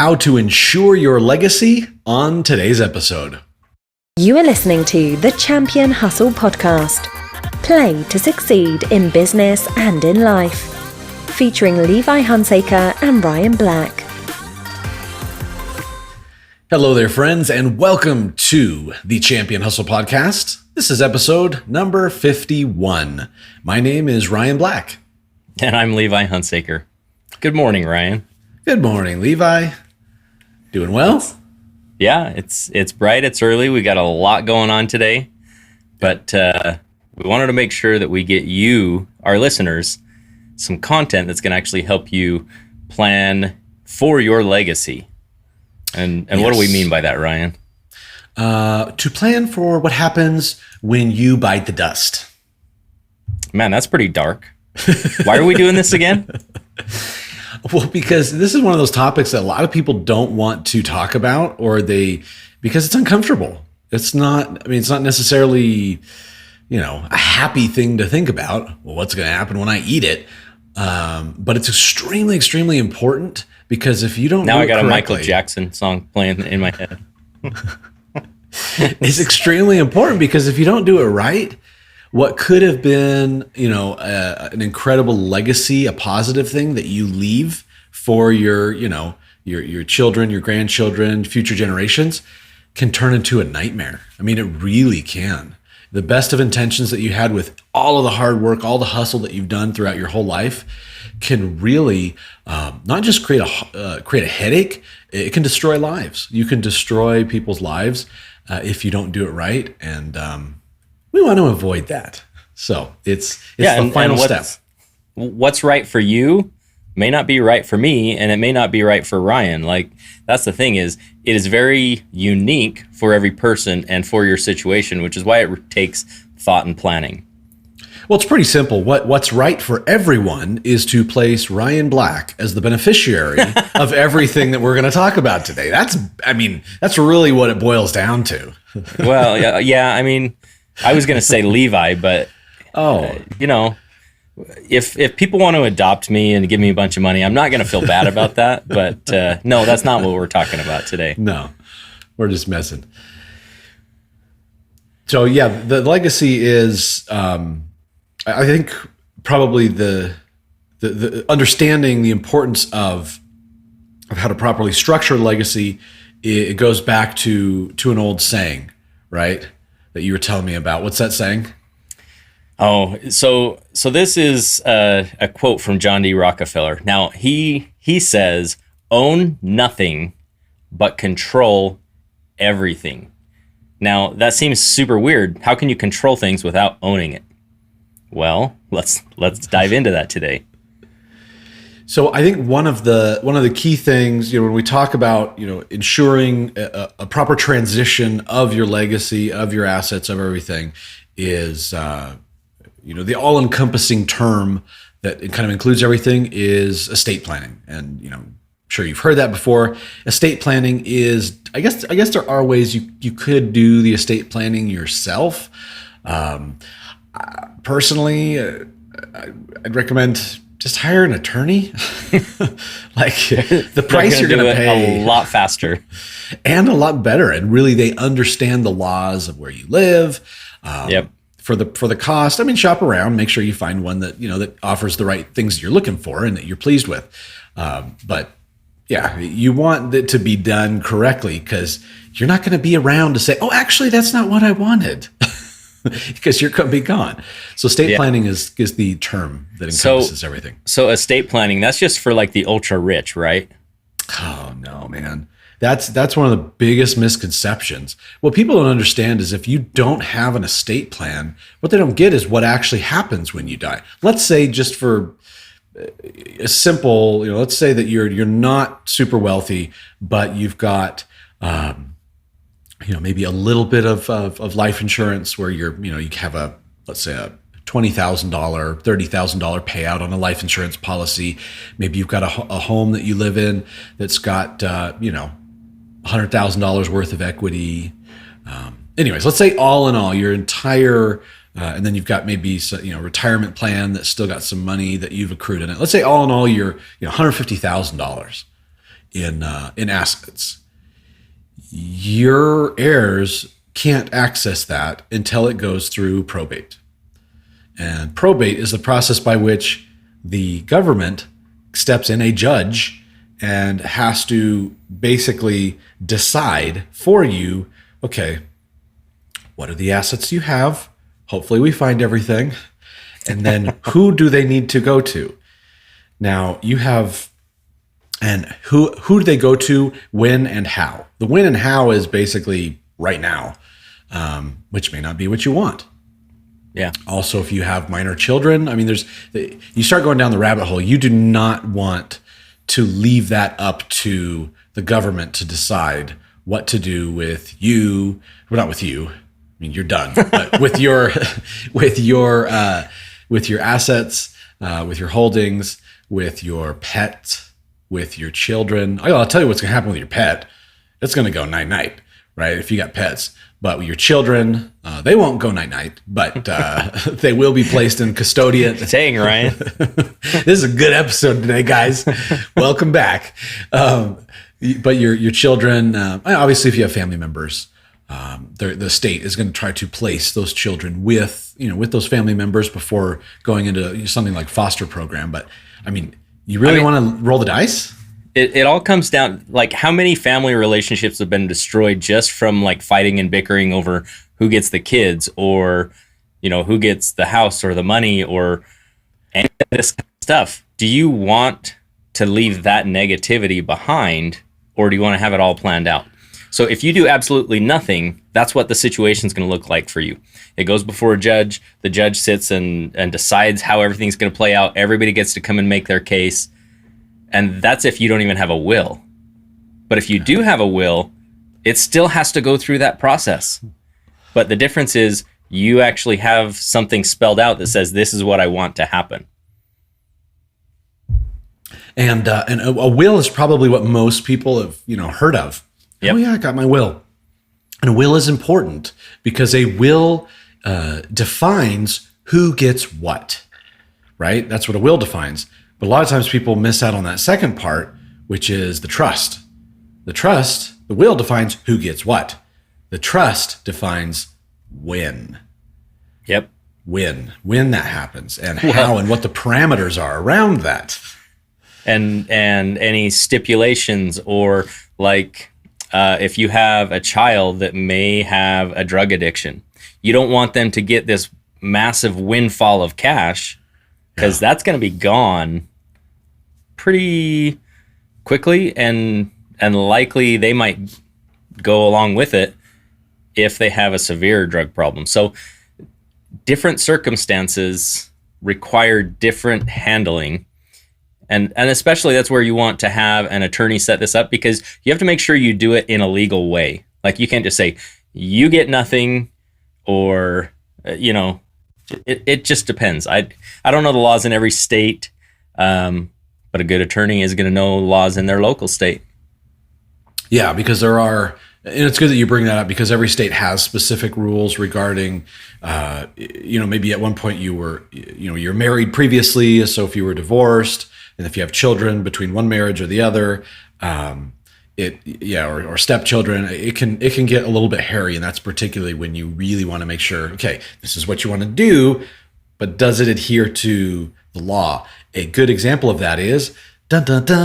how to ensure your legacy on today's episode. You are listening to the Champion Hustle Podcast. Play to succeed in business and in life. Featuring Levi Hunsaker and Ryan Black. Hello there, friends, and welcome to the Champion Hustle Podcast. This is episode number 51. My name is Ryan Black. And I'm Levi Hunsaker. Good morning, Ryan. Good morning, Levi. Doing well? Yeah, it's bright, it's early. We got a lot going on today, but we wanted to make sure that we get you, our listeners, some content that's going to actually help you plan for your legacy. And yes. What do we mean by that, Ryan? To plan for what happens when you bite the dust. Man, that's pretty dark. Why are we doing this again? Well, because this is one of those topics that a lot of people don't want to talk about, because it's uncomfortable. It's not necessarily, a happy thing to think about. Well, what's going to happen when I eat it? But it's extremely, extremely important because if you don't now do I got it a Michael Jackson song playing in my head. It's extremely important because if you don't do it right, what could have been, an incredible legacy, a positive thing that you leave for your children, your grandchildren, future generations, can turn into a nightmare. I mean, it really can. The best of intentions that you had with all of the hard work, all the hustle that you've done throughout your whole life, can really not just create a headache. It can destroy lives. You can destroy people's lives if you don't do it right, and we want to avoid that. So it's the final step. What's right for you may not be right for me, and it may not be right for Ryan. Like, that's the thing is, it is very unique for every person and for your situation, which is why it takes thought and planning. Well, it's pretty simple. What's right for everyone is to place Ryan Black as the beneficiary of everything that we're going to talk about today. That's really what it boils down to. Well, yeah. I mean, I was going to say Levi, but if people want to adopt me and give me a bunch of money, I'm not going to feel bad about that. But no, that's not what we're talking about today. No, we're just messing. So yeah, the legacy is, I think, probably the understanding the importance of how to properly structure legacy. It goes back to an old saying, right? That you were telling me about. What's that saying? Oh, so this is a quote from John D. Rockefeller. Now, he says, own nothing but control everything. Now, that seems super weird. How can you control things without owning it? Well, let's dive into that today. So I think one of the key things, when we talk about, ensuring a proper transition of your legacy, of your assets, of everything, is the all-encompassing term that it kind of includes everything is estate planning. And I'm sure you've heard that before. Estate planning is, I guess there are ways you could do the estate planning yourself. Personally, I'd recommend just hire an attorney. Like the price you're going to pay a lot faster and a lot better. And really, they understand the laws of where you live. Yep. For the cost, shop around, make sure you find one that, that offers the right things you're looking for and that you're pleased with. But yeah, you want it to be done correctly because you're not going to be around to say, oh, actually, that's not what I wanted. Because you're going to be gone. So estate planning is the term that encompasses everything. So estate planning, that's just for like the ultra rich, right? Oh no, man. That's one of the biggest misconceptions. What people don't understand is if you don't have an estate plan, what they don't get is what actually happens when you die. Let's say, just for a simple, let's say that you're not super wealthy, but you've got maybe a little bit of life insurance where you have let's say a $20,000, $30,000 payout on a life insurance policy. Maybe you've got a home that you live in that's got, $100,000 worth of equity. Anyways, let's say all in all, your entire, and then you've got maybe retirement plan that's still got some money that you've accrued in it. Let's say all in all, you're $150,000 in assets. Your heirs can't access that until it goes through probate. And probate is the process by which the government steps in, a judge, and has to basically decide for you, okay, what are the assets you have? Hopefully we find everything. And then who do they need to go to? Now you have, and who do they go to, when and how? The when and how is basically right now, which may not be what you want. Yeah. Also, if you have minor children, I mean, you start going down the rabbit hole. You do not want to leave that up to the government to decide what to do with you. Well, not with you. I mean, you're done. But with your assets, with your holdings, with your pets, with your children. I'll tell you what's going to happen with your pet. It's going to go night-night, right? If you got pets. But with your children, they won't go night-night, but they will be placed in custodian. Dang, Ryan. This is a good episode today, guys. Welcome back. But your children, obviously, if you have family members, the state is going to try to place those children with those family members before going into something like foster program. But I mean, you really want to roll the dice? It all comes down, like, how many family relationships have been destroyed just from like fighting and bickering over who gets the kids, or who gets the house or the money or any of this kind of stuff. Do you want to leave that negativity behind, or do you want to have it all planned out? So if you do absolutely nothing, that's what the situation is going to look like for you. It goes before a judge. The judge sits and decides how everything's going to play out. Everybody gets to come and make their case. And that's if you don't even have a will. But if you do have a will, it still has to go through that process. But the difference is you actually have something spelled out that says, this is what I want to happen. And a will is probably what most people have, heard of. Yep. Oh yeah, I got my will. And a will is important because a will defines who gets what, right? That's what a will defines. But a lot of times people miss out on that second part, which is the trust. The will defines who gets what. The trust defines when. Yep. When that happens, and how and what the parameters are around that. And any stipulations, or like if you have a child that may have a drug addiction, you don't want them to get this massive windfall of cash, because that's going to be gone pretty quickly, and likely they might go along with it if they have a severe drug problem. So different circumstances require different handling. And especially that's where you want to have an attorney set this up, because you have to make sure you do it in a legal way. Like, you can't just say, you get nothing, or, it just depends. I don't know the laws in every state, but a good attorney is going to know laws in their local state. Yeah, because there are, and it's good that you bring that up, because every state has specific rules regarding, maybe at one point you're married previously. So if you were divorced, and if you have children between one marriage or the other, or stepchildren, it can get a little bit hairy. And that's particularly when you really want to make sure, okay, this is what you want to do, but does it adhere to the law? A good example of that is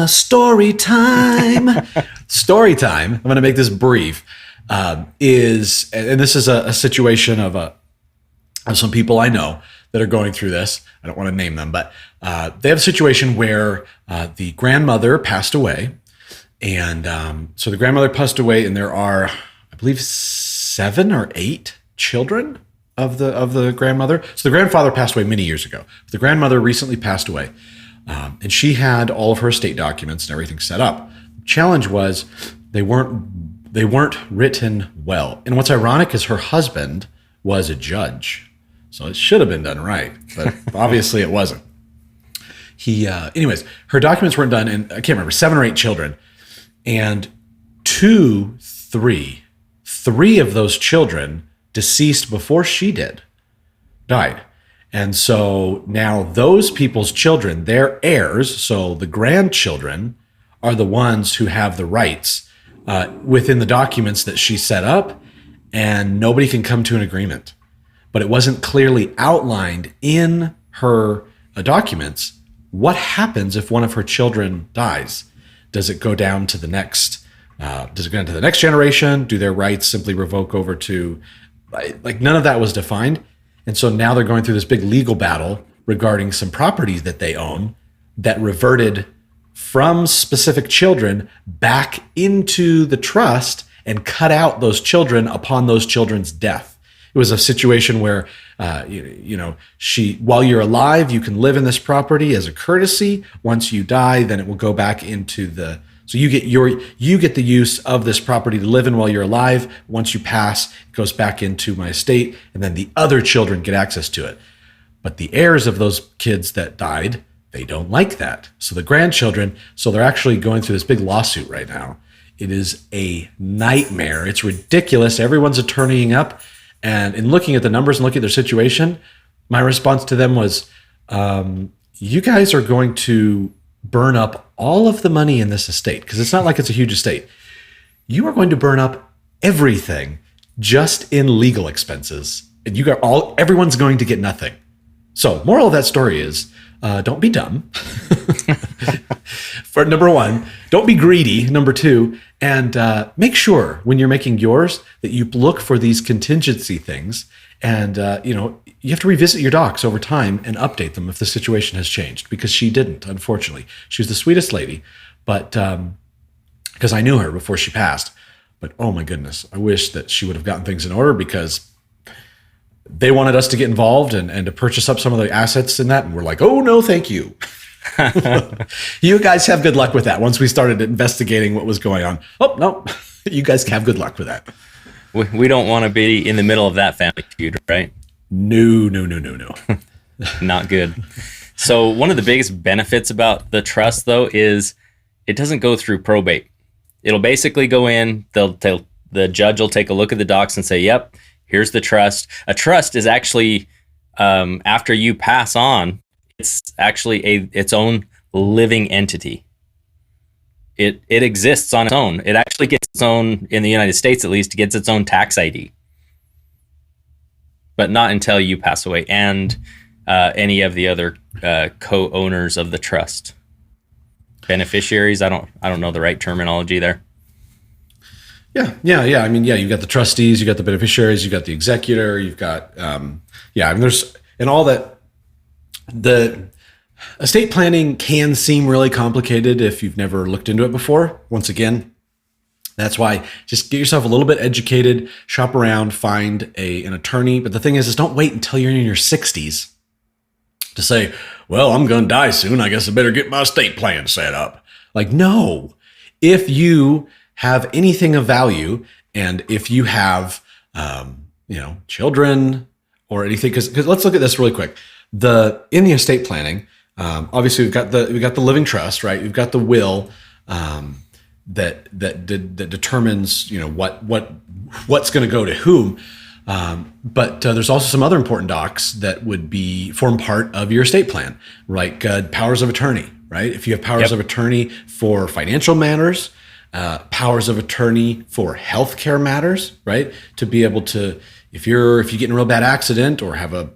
story time. Story time. I'm going to make this brief. And this is a situation of some people I know that are going through this. I don't want to name them, but they have a situation where the grandmother passed away. And so the grandmother passed away, and there are, I believe, 7 or 8 children of the grandmother. So the grandfather passed away many years ago. The grandmother recently passed away, and she had all of her estate documents and everything set up. The challenge was they weren't written well. And what's ironic is her husband was a judge, so it should have been done right, but obviously it wasn't. Anyways, her documents weren't done, and I can't remember, 7 or 8 children, and three of those children deceased before she died. And so now those people's children, their heirs, so the grandchildren, are the ones who have the rights within the documents that she set up, and nobody can come to an agreement. But it wasn't clearly outlined in her documents what happens if one of her children dies. Does it go down to the next? Does it go down to the next generation? Do their rights simply revoke over to? Like, none of that was defined, and so now they're going through this big legal battle regarding some properties that they own that reverted from specific children back into the trust and cut out those children upon those children's death. It was a situation where, while you're alive, you can live in this property as a courtesy. Once you die, then it will go back into so you get the use of this property to live in while you're alive. Once you pass, it goes back into my estate, and then the other children get access to it. But the heirs of those kids that died, they don't like that. So the grandchildren, they're actually going through this big lawsuit right now. It is a nightmare. It's ridiculous. Everyone's attorneying up. And in looking at the numbers and looking at their situation, my response to them was, you guys are going to burn up all of the money in this estate, because it's not like it's a huge estate. You are going to burn up everything just in legal expenses. And everyone's going to get nothing. So moral of that story is, don't be dumb. For number one, don't be greedy. Number two, and make sure when you're making yours that you look for these contingency things. And, you have to revisit your docs over time and update them if the situation has changed, because she didn't, unfortunately. She was the sweetest lady, but because I knew her before she passed. But oh my goodness, I wish that she would have gotten things in order, because they wanted us to get involved and to purchase up some of the assets in that. And we're like, oh, no, thank you. You guys have good luck with that. Once we started investigating what was going on. Oh, no, you guys have good luck with that. We don't want to be in the middle of that family feud, right? No. Not good. So one of the biggest benefits about the trust, though, is it doesn't go through probate. It'll basically go in, the judge will take a look at the docs and say, yep, here's the trust. A trust is actually, after you pass on, it's actually its own living entity. It exists on its own. It actually gets its own, in the United States at least, it gets its own tax ID. But not until you pass away and any of the other co-owners of the trust. Beneficiaries, I don't know the right terminology there. Yeah. I mean, you've got the trustees, you've got the beneficiaries, you've got the executor, you've got, there's, and all that. The estate planning can seem really complicated if you've never looked into it before. Once again, that's why just get yourself a little bit educated, shop around, find an attorney. But the thing is don't wait until you're in your 60s to say, well, I'm going to die soon. I guess I better get my estate plan set up. Like, no, if you have anything of value, and if you have, children or anything, because let's look at this really quick. In the estate planning, obviously we've got the living trust, right? We've got the will that determines what's going to go to whom. But there's also some other important docs that would form part of your estate plan, like powers of attorney, right? If you have powers of attorney for financial matters, powers of attorney for healthcare matters, right? To be able to, if you get in a real bad accident or have a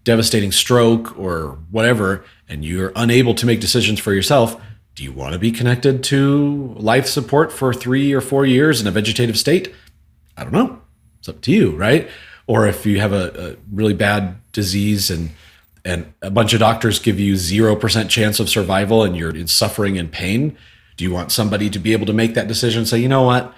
devastating stroke or whatever, and you're unable to make decisions for yourself, do you want to be connected to life support for 3 or 4 years in a vegetative state? I don't know. It's up to you, right? Or if you have a really bad disease and a bunch of doctors give you 0% chance of survival and you're in suffering and pain, do you want somebody to be able to make that decision and say, you know what,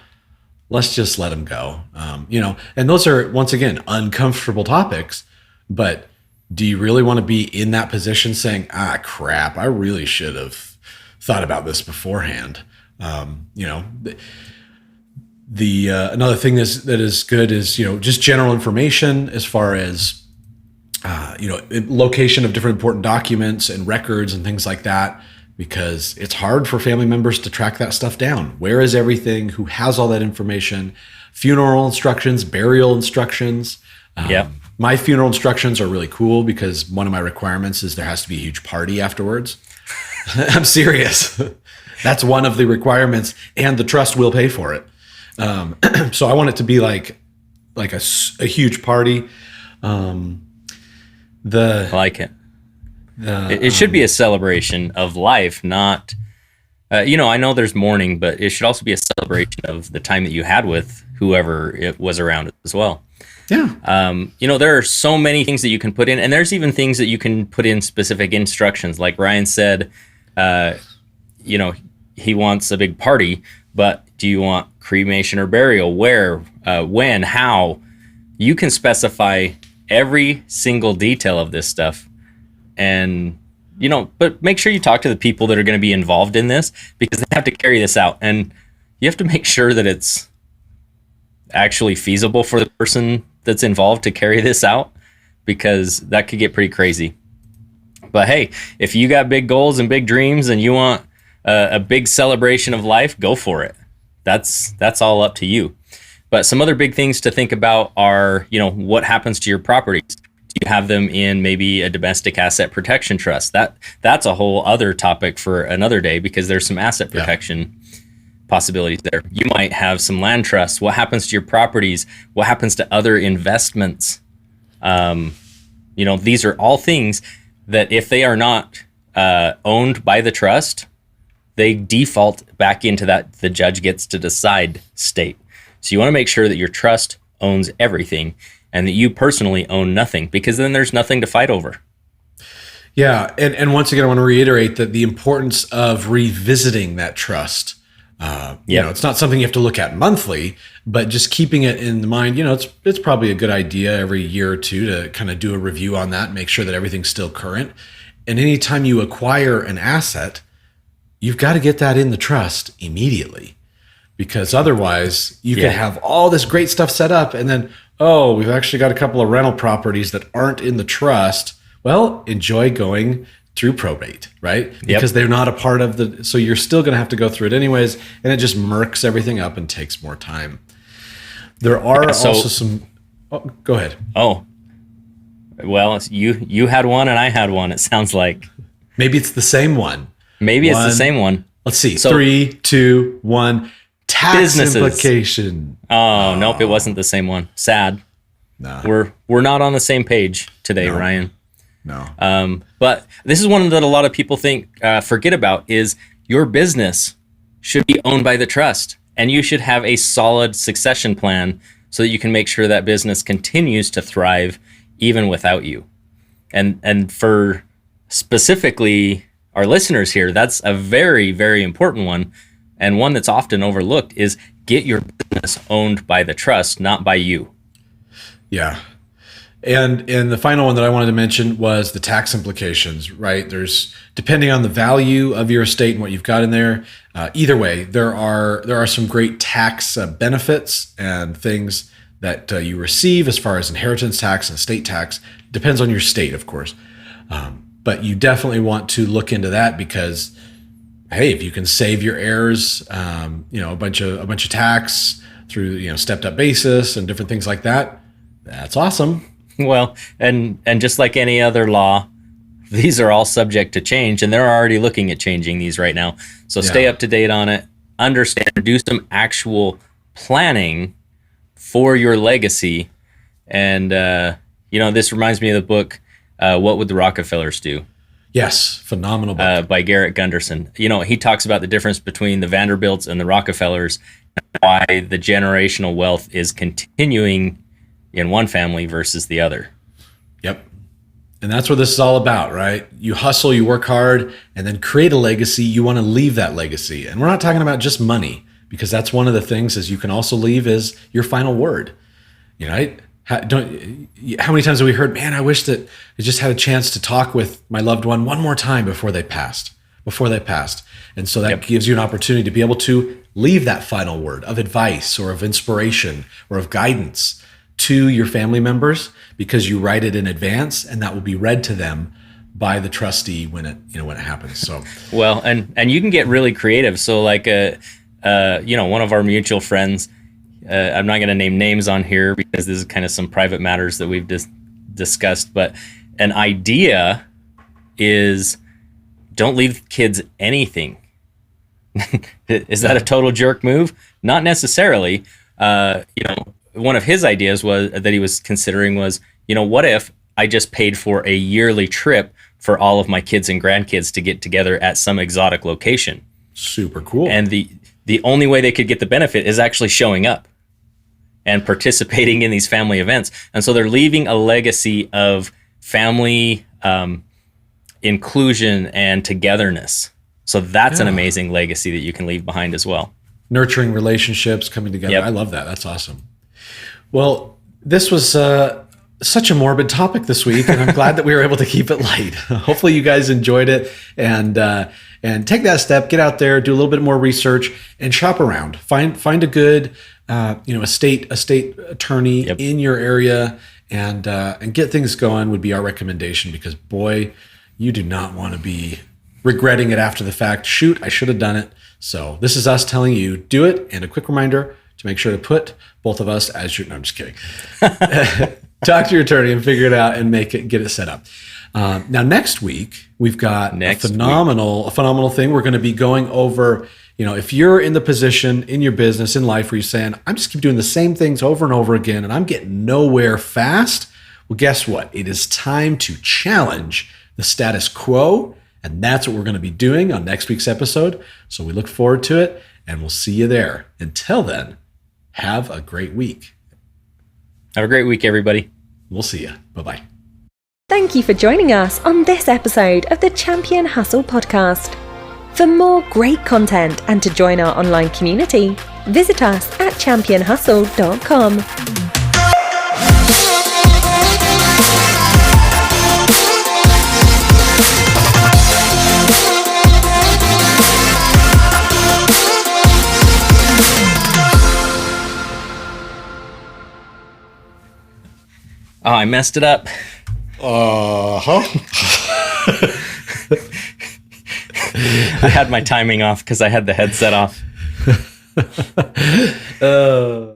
let's just let them go? And those are, once again, uncomfortable topics, but do you really want to be in that position saying, crap, I really should have thought about this beforehand? Another thing that is good is, just general information as far as, location of different important documents and records and things like that, because it's hard for family members to track that stuff down. Where is everything? Who has all that information? Funeral instructions, burial instructions. My funeral instructions are really cool because one of my requirements is there has to be a huge party afterwards. I'm serious. That's one of the requirements, and the trust will pay for it. So I want it to be like a huge party. I like it. It should be a celebration of life, not, I know there's mourning, but it should also be a celebration of the time that you had with whoever it was around as well. Yeah. There are so many things that you can put in, and there's even things that you can put in specific instructions. Like Ryan said, he wants a big party, but do you want cremation or burial? Where, when, how? You can specify every single detail of this stuff. And, but make sure you talk to the people that are going to be involved in this, because they have to carry this out. And you have to make sure that it's actually feasible for the person that's involved to carry this out, because that could get pretty crazy. But hey, if you got big goals and big dreams and you want a big celebration of life, go for it. That's all up to you. But some other big things to think about are, what happens to your properties? Do you have them in maybe a domestic asset protection trust? That's a whole other topic for another day, because there's some asset protection possibilities there. You might have some land trusts. What happens to your properties? What happens to other investments? These are all things that if they are not owned by the trust, they default back into that the judge gets to decide state. So you want to make sure that your trust owns everything and that you personally own nothing, because then there's nothing to fight over. Yeah. And once again, I want to reiterate that the importance of revisiting that trust. It's not something you have to look at monthly, but just keeping it in mind, it's probably a good idea every year or two to kind of do a review on that and make sure that everything's still current. And anytime you acquire an asset, you've got to get that in the trust immediately, because otherwise you can have all this great stuff set up and then, we've actually got a couple of rental properties that aren't in the trust. Well, enjoy going through probate, right? Because they're not a part of so you're still going to have to go through it anyways, and it just murks everything up and takes more time. There are also some, go ahead. Oh, well, you had one and I had one, it sounds like. Maybe it's the same one. Maybe it's the same one. Let's see. So, 3, 2, 1. Tax businesses. Implication. Oh, nope, it wasn't the same one. Sad. No. We're not on the same page today, Ryan. No. But this is one that a lot of people forget about, is your business should be owned by the trust, and you should have a solid succession plan so that you can make sure that business continues to thrive even without you. And for specifically our listeners here, that's a very, very important one, and one that's often overlooked, is get your business owned by the trust, not by you. Yeah. And the final one that I wanted to mention was the tax implications, right? There's, depending on the value of your estate and what you've got in there, either way, there are some great tax benefits and things that you receive as far as inheritance tax and estate tax. Depends on your state, of course. But you definitely want to look into that, because, hey, if you can save your heirs, a bunch of tax through, stepped up basis and different things like that, that's awesome. Well, and just like any other law, these are all subject to change, and they're already looking at changing these right now. So stay up to date on it, understand, do some actual planning for your legacy. And, this reminds me of the book, What Would the Rockefellers Do? Yes, phenomenal book. By Garrett Gunderson. He talks about the difference between the Vanderbilts and the Rockefellers, and why the generational wealth is continuing in one family versus the other. Yep. And that's what this is all about, right? You hustle, you work hard, and then create a legacy. You want to leave that legacy. And we're not talking about just money, because that's one of the things is you can also leave as your final word. Right? How many times have we heard, man, I wish that I just had a chance to talk with my loved one one more time before they passed. And so that gives you an opportunity to be able to leave that final word of advice or of inspiration or of guidance to your family members, because you write it in advance, and that will be read to them by the trustee when it happens. So well, and you can get really creative. So like one of our mutual friends, I'm not going to name names on here because this is kind of some private matters that we've discussed, but an idea is don't leave kids anything. Is that a total jerk move? Not necessarily. One of his ideas was that he was considering was, what if I just paid for a yearly trip for all of my kids and grandkids to get together at some exotic location? Super cool. And the only way they could get the benefit is actually showing up and participating in these family events. And so they're leaving a legacy of family inclusion and togetherness. So that's an amazing legacy that you can leave behind as well. Nurturing relationships, coming together. Yep. I love that. That's awesome. Well, this was such a morbid topic this week, and I'm glad that we were able to keep it light. Hopefully you guys enjoyed it, and take that step, get out there, do a little bit more research, and shop around. Find a good estate attorney in your area, and get things going would be our recommendation, because boy, you do not want to be regretting it after the fact. Shoot, I should have done it. So this is us telling you, do it. And a quick reminder to make sure to put both of us as your, no, I'm just kidding. Talk to your attorney and figure it out and get it set up. Now, next week, we've got a phenomenal thing. We're going to be going over, if you're in the position in your business, in life, where you're saying, I'm just keep doing the same things over and over again, and I'm getting nowhere fast. Well, guess what? It is time to challenge the status quo. And that's what we're going to be doing on next week's episode. So we look forward to it, and we'll see you there. Until then, have a great week. Have a great week, everybody. We'll see you. Bye-bye. Thank you for joining us on this episode of the Champion Hustle podcast. For more great content and to join our online community, visit us at championhustle.com. Oh, I messed it up. Uh-huh. I had my timing off because I had the headset off.